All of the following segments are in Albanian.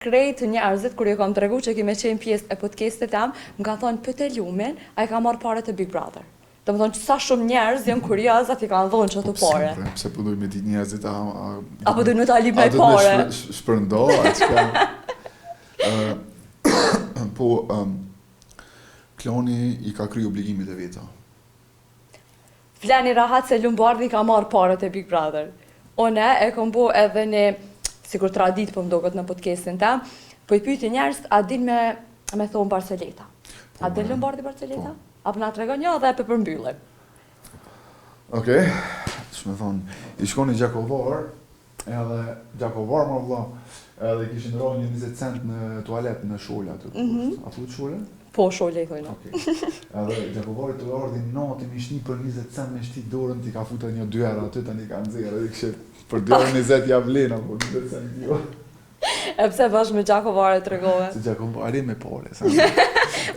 Krejt njerëzit, kur ju kam tregu që kime qenë pjesë e podcastit tam, më ka thonë pëtë lumen, a i ka marrë pare të Big Brother. Do më thonë që sa shumë njerëz janë kurioz atë i kanë dhonë që të pare. Pse po dojnë me ditë njerëzit, Apo dojnë me ta lip me pare. A do me shpërndo, po, Kloni i ka kry obligimit e veta. Fleni rahat se Lumbardi ka marrë pare të Big Brother. One e kom bo edhe një sikur tradit po më doket në podcastin ta, po i pyti njerëz a din me thonë Barceleta. A din Lombardi Barceleta? Apo na tregon jo dhe e pe përmbyllim. Okej, shme thonë, i shkoni Gjakovar, edhe Gjakovar më vëlla, edhe kishin rronë një 20 cent në tualet në Shola aty. A thut Shola? Po, Shola i thojnë. Okej. Edhe Gjakovari të ardhi natë mi shni për 20 cent me shti dorën, ti ka futa një 2 euro aty tani ka nxjerrë, edhe kishte për 2,20 ja vlen apo 20 cent jo. E pse bashkë me Gjakovare të regove? Se Gjakovari me pare, sa.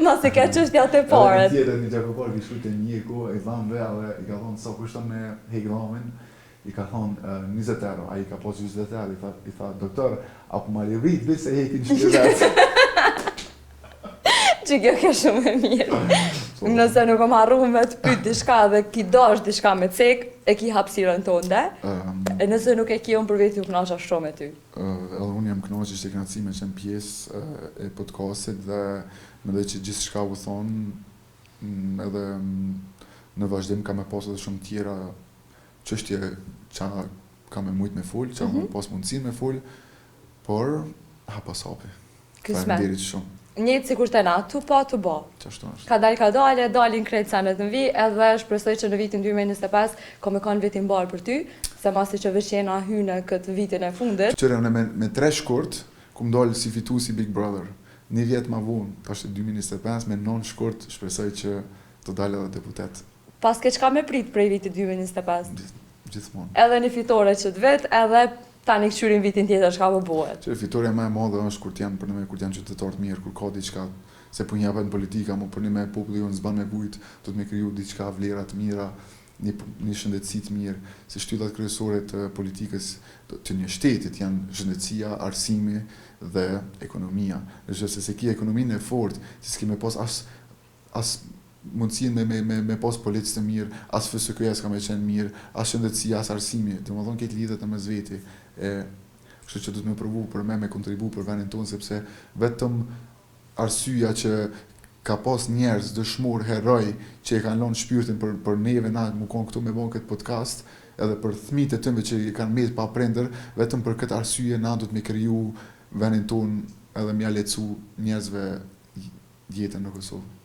Ma se ke qështja të paret. Edhe tjetër një Gjakovar ki shkujte njeko, i dhamë dhe edhe i ka thonë sa kushton me hejgramin, i ka thonë 20 euro, a i ka posë 20 euro, i tha doktor, apo ma li rrit vit se hekin shkjetet. Që kjo ke shumë e mirë. Nëse nuk kom harru me të pyt dishka dhe ki dash dishka me cek, e ki hapsiren tonde, e nëse nuk e ki unë për vetë ju knasha shumë e ty. Edhe unë jam knasht që ishte knatësi me qenë pjesë e podcastit dhe mendoj që gjithë shka u thonë edhe në vazhdim ka me pas edhe shumë tjera çështje që ka me mujt me full, që ka me pas mundësin me full, por hapa sapi. Faleminderit shumë. Njëtë si kur të na, tu pa, tu ba. Qashtu është. Ka dalin krejt senet në vi, edhe shpresoj që në vitin 2025 ka me kanë vitin barë për ty, se masi që vëshjena hynë këtë vitin e fundit. Qërë me 3 shkurt, ku më dalë si fitu si Big Brother. Një vjetë ma vonë, pashtë 2025, me 9 shkurt, shpresoj që të dalë edhe deputet. Pas ke qka me prit prej vitit 2025? Gjithmonë. Edhe një fitore që të vetë, edhe tani këqyrin vitin tjetër shka më bëhet. Që fitoria më e madhe është kur t'janë për një kur t'janë qytetarë të mirë, kur ka diçka se po njëpet në politika, mo për një me populli jonë zban me vujt, do të me kriju diçka vlera të mira, një shëndetësi të mirë, se shtyllat kryesore të politikës të një shtetit janë shëndetësia, arsimi dhe ekonomia. Nëse se ki ekonominë e fortë, se s'ki me pas as mundësin me pas policë të mirë, as FSK-ja s'ka me qenë mirë, as shëndetësia, as arsimi, të më thonë këtë lidhet e mes veti. Kështu që du të me provu për me kontribu për vendin tonë, sepse vetëm arsyeja që ka pas njerëz dëshmor heroj që e kanë lënë shpirtin për neve na më konë këtu me bon këtë podcast, edhe për fëmijët e tyre që i kanë mbet pa prindër, vetëm për këtë arsye na do të me kriju vendin tonë edhe m'ja lehtësu njerëzve jetën në Kosovë.